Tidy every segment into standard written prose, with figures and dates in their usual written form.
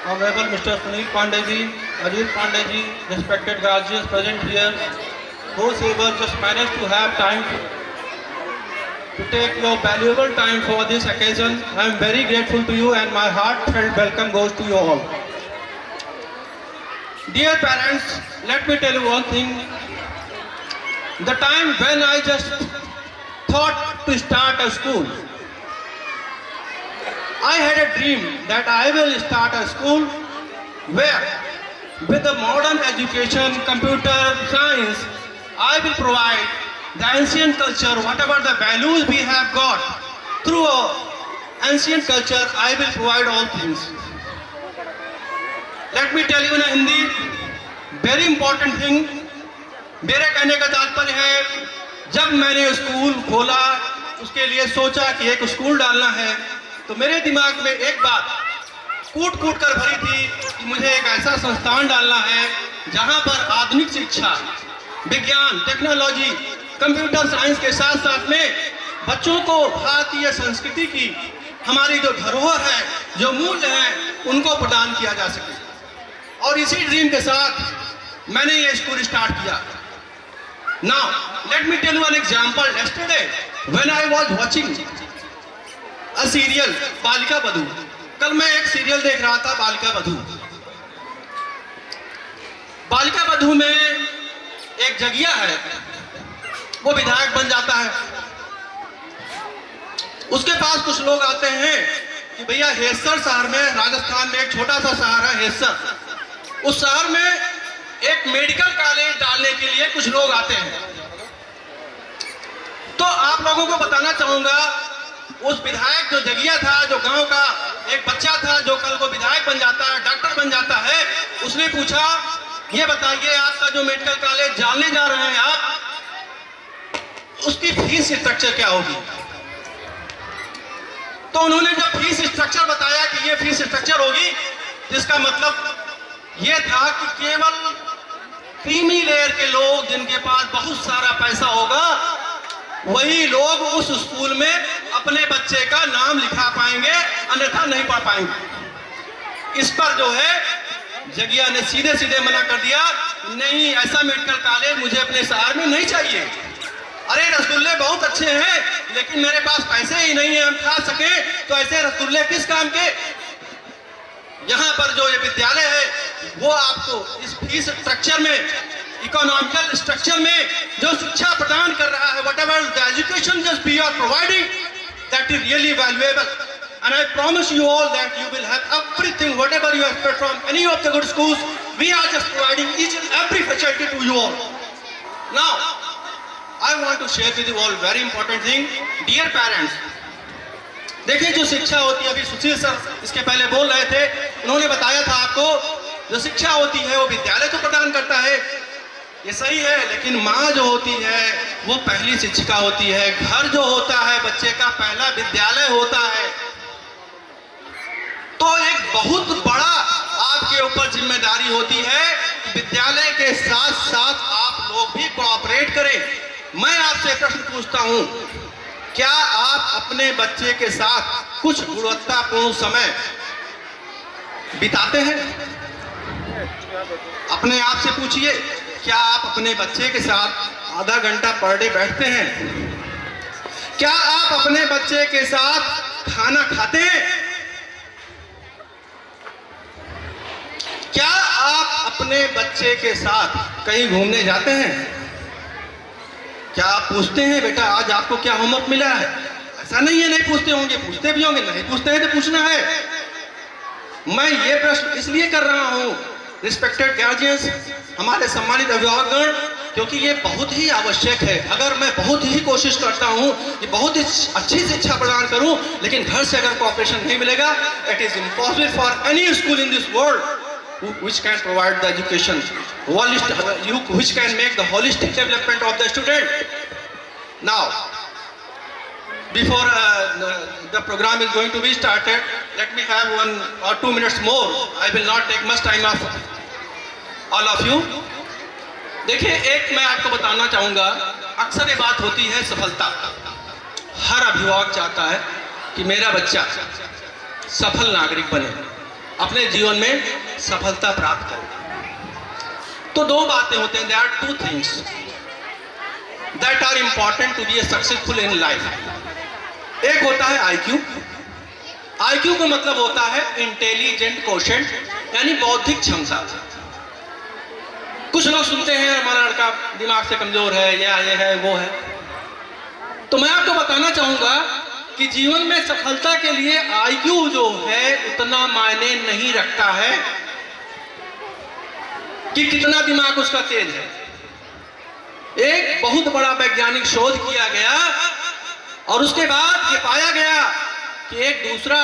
Honorable Mr. Sunil Pandey Ajit Pandey respected guardians present here, those able just managed to have time to take your valuable time for this occasion. I am very grateful to you and my heartfelt welcome goes to you all. Dear parents, let me tell you one thing. The time when I just thought to start a school, I had a dream that I will start a school where, with the modern education, computer science, I will provide the ancient culture, whatever the values we have got through ancient culture, I will provide all things. Let me tell you in Hindi, very important thing. मेरे कहने का तात्पर्य है, जब मैंने school खोला, उसके लिए सोचा कि एक स्कूल डालना है, तो मेरे दिमाग में एक बात कूट कूट कर भरी थी कि मुझे एक ऐसा संस्थान डालना है जहां पर आधुनिक शिक्षा, विज्ञान, टेक्नोलॉजी, कंप्यूटर साइंस के साथ साथ में बच्चों को भारतीय संस्कृति की हमारी जो धरोहर है, जो मूल्य हैं, उनको प्रदान किया जा सके। और इसी ड्रीम के साथ मैंने ये स्कूल स्टार्ट किया। Now, let me tell you an example. Yesterday, when I was watching a serial, बालिका बधू, कल मैं एक सीरियल देख रहा था, बालिका बधू। बालिका बधू में एक जगिया है, वो विधायक बन जाता है। उसके पास कुछ लोग आते हैं कि भैया हेसर शहर में, राजस्थान में एक छोटा सा शहर है हेसर, उस शहर में एक मेडिकल कॉलेज डालने के लिए कुछ लोग आते हैं। तो आप लोगों को बताना चाहूंगा, उस विधायक जो जगिया था, जो गांव का एक बच्चा था, जो कल को विधायक बन जाता है, डॉक्टर बन जाता है, उसने पूछा, ये बताइए आपका जो मेडिकल कॉलेज डालने जा रहे हैं आप, उसकी फीस स्ट्रक्चर क्या होगी? तो उन्होंने जब फीस स्ट्रक्चर बताया कि ये फीस स्ट्रक्चर होगी, जिसका मतलब ये था कि केवल क्रीमी लेयर के लोग, जिनके पास बहुत सारा पैसा होगा, वही लोग उस स्कूल में अपने बच्चे का नाम लिखा पाएंगे, अन्यथा नहीं पढ़ पाएंगे। इस पर जो है जगिया ने सीधे सीधे मना कर दिया, नहीं, ऐसा मेडिकल कॉलेज मुझे अपने शहर में नहीं चाहिए। अरे रसगुल्ले बहुत अच्छे हैं, लेकिन मेरे पास पैसे ही नहीं है हम खा सके, तो ऐसे रसगुल्ले किस काम के? यहाँ पर जो ये विद्यालय है, वो आपको इस फीस स्ट्रक्चर में, इकोनॉमिकल स्ट्रक्चर में जो शिक्षा प्रदान कर रहा है, whatever the education just we are providing, that is really valuable, and I promise you all that you will have everything whatever you expect from any of the good schools. We are just providing each and every facility to you all. Now I want to share with you all very important thing. Dear parents, देखिए जो शिक्षा होती है, अभी सुशील sir इसके पहले बोल रहे थे, उन्होंने बताया था आपको, जो शिक्षा होती है वो विद्यालय को प्रदान करता है, ये सही है, लेकिन माँ जो होती है वो पहली शिक्षिका होती है। घर जो होता है बच्चे का पहला विद्यालय होता है। तो एक बहुत बड़ा आपके ऊपर जिम्मेदारी होती है, विद्यालय के साथ साथ आप लोग भी कोऑपरेट करें। मैं आपसे प्रश्न पूछता हूं, क्या आप अपने बच्चे के साथ कुछ गुणवत्तापूर्ण समय बिताते हैं? अपने आप से पूछिए, क्या आप अपने बच्चे के साथ आधा घंटा पर डे बैठते हैं? क्या आप अपने बच्चे के साथ खाना खाते हैं? क्या आप अपने बच्चे के साथ कहीं घूमने जाते हैं? क्या आप पूछते हैं, बेटा आज आपको क्या होमवर्क मिला है? ऐसा नहीं है नहीं पूछते होंगे, पूछते भी होंगे, नहीं पूछते हैं तो पूछना है। मैं ये प्रश्न इसलिए कर रहा हूं, रिस्पेक्टेड गार्जियंस, हमारे सम्मानित अभिभावकगण, क्योंकि ये बहुत ही आवश्यक है। अगर मैं बहुत ही कोशिश करता हूं कि बहुत ही अच्छी शिक्षा प्रदान करूं, लेकिन घर से अगर कोऑपरेशन नहीं मिलेगा, it is impossible for any school in this world which can provide the education, which can make the holistic development of the student. Now, before the program is going to be started, let me have 1 or 2 minutes more. I will not take much time of all of you. देखिए, एक मैं आपको बताना चाहूँगा, अक्सर ये बात होती है सफलता। हर अभिभावक चाहता है कि मेरा बच्चा सफल नागरिक बने, अपने जीवन में सफलता प्राप्त करें। तो दो बातें होते हैं, there are two things that are important to be successful in life. एक होता है आईक्यू। आईक्यू का मतलब होता है इंटेलिजेंट कोशेंट, यानी बौद्धिक क्षमता। कुछ लोग सुनते हैं हमारा लड़का दिमाग से कमजोर है, या ये है वो है। तो मैं आपको बताना चाहूंगा कि जीवन में सफलता के लिए आईक्यू जो है उतना मायने नहीं रखता है कि कितना दिमाग उसका तेज है। एक बहुत बड़ा वैज्ञानिक शोध किया गया और उसके बाद ये पाया गया कि एक दूसरा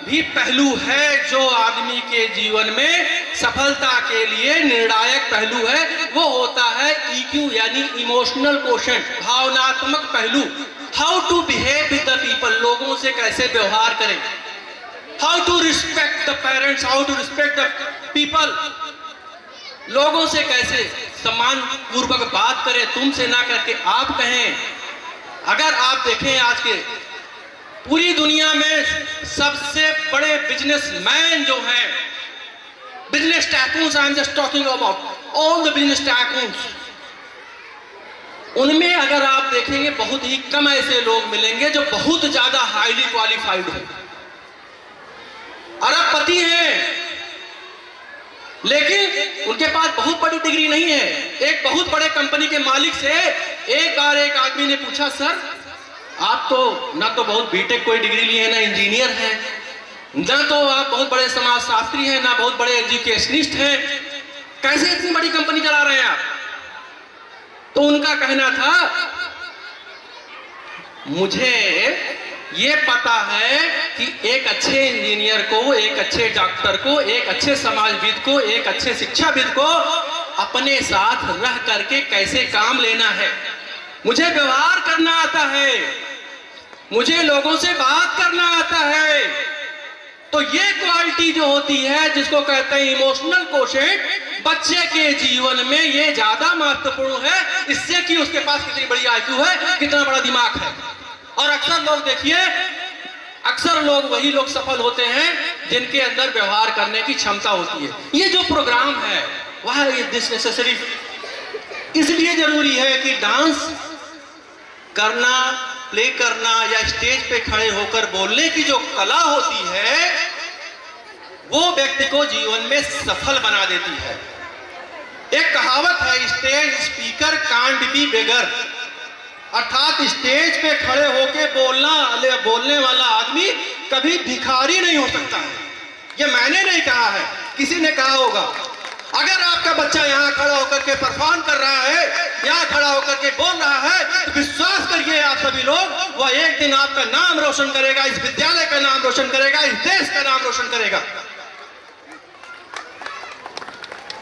भी पहलू है जो आदमी के जीवन में सफलता के लिए निर्णायक पहलू है। वो होता है ईक्यू, यानी इमोशनल कोशेंट, भावनात्मक पहलू। How to behave with the people, लोगों से कैसे व्यवहार करें। How to respect the parents, how to respect the people, लोगों से कैसे सम्मान पूर्वक बात करें, तुमसे ना करके आप कहें। अगर आप देखें आज के पूरी दुनिया में सबसे बड़े बिजनेसमैन जो हैं, business tycoons, I am just talking about all the business tycoons, उनमें अगर आप देखेंगे बहुत ही कम ऐसे लोग मिलेंगे जो बहुत ज्यादा हाईली क्वालिफाइड हो। अरबपति हैं लेकिन उनके पास बहुत बड़ी डिग्री नहीं है। एक बहुत बड़े कंपनी के मालिक से एक बार एक आदमी ने पूछा, सर आप तो ना तो बहुत बीटेक कोई डिग्री लिए हैं, ना इंजीनियर हैं, ना तो आप बहुत बड़े समाजशास्त्री हैं, ना बहुत बड़े एजुकेशनिस्ट हैं, कैसे इतनी बड़ी कंपनी चला रहे हैं आप? तो उनका कहना था, मुझे ये पता है कि एक अच्छे इंजीनियर को, एक अच्छे डॉक्टर को, एक अच्छे समाजविद को, एक अच्छे शिक्षाविद को अपने साथ रह करके कैसे काम लेना है। मुझे व्यवहार करना आता है, मुझे लोगों से बात करना आता है। तो ये क्वालिटी जो होती है जिसको कहते हैं इमोशनल कोशेंट, बच्चे के जीवन में ये ज्यादा महत्वपूर्ण है इससे कि उसके पास कितनी बड़ी आईक्यू है, कितना बड़ा दिमाग है। और अक्सर लोग देखिए, अक्सर लोग वही लोग सफल होते हैं जिनके अंदर व्यवहार करने की क्षमता होती है। ये जो प्रोग्राम है वह दिस नेसेसरी इसलिए जरूरी है कि डांस करना, प्ले करना या स्टेज पे खड़े होकर बोलने की जो कला होती है वो व्यक्ति को जीवन में सफल बना देती है। एक कहावत है, स्टेज स्पीकर कांट बी बेगर, अर्थात स्टेज पे खड़े होके बोलने वाला आदमी कभी भिखारी नहीं हो सकता है। ये मैंने नहीं कहा है, किसी ने कहा होगा। अगर आपका बच्चा यहाँ खड़ा होकर के परफॉर्म कर रहा है, यहाँ खड़ा होकर के बोल रहा है, तो विश्वास करिए आप सभी लोग, वह एक दिन आपका नाम रोशन करेगा, इस विद्यालय का नाम रोशन करेगा, इस देश का नाम रोशन करेगा।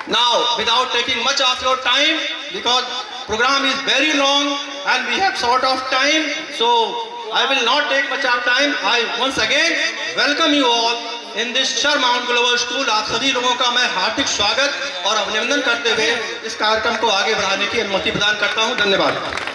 Now, without taking much of your time, because program is very long and we have short of time, so I will not take much of time. I once again welcome you all in this Shar Mount Global School। आप सभी लोगों का मैं हार्दिक स्वागत और अभिनंदन करते हुए इस कार्यक्रम को आगे बढ़ाने की अनुमति प्रदान करता हूं। धन्यवाद।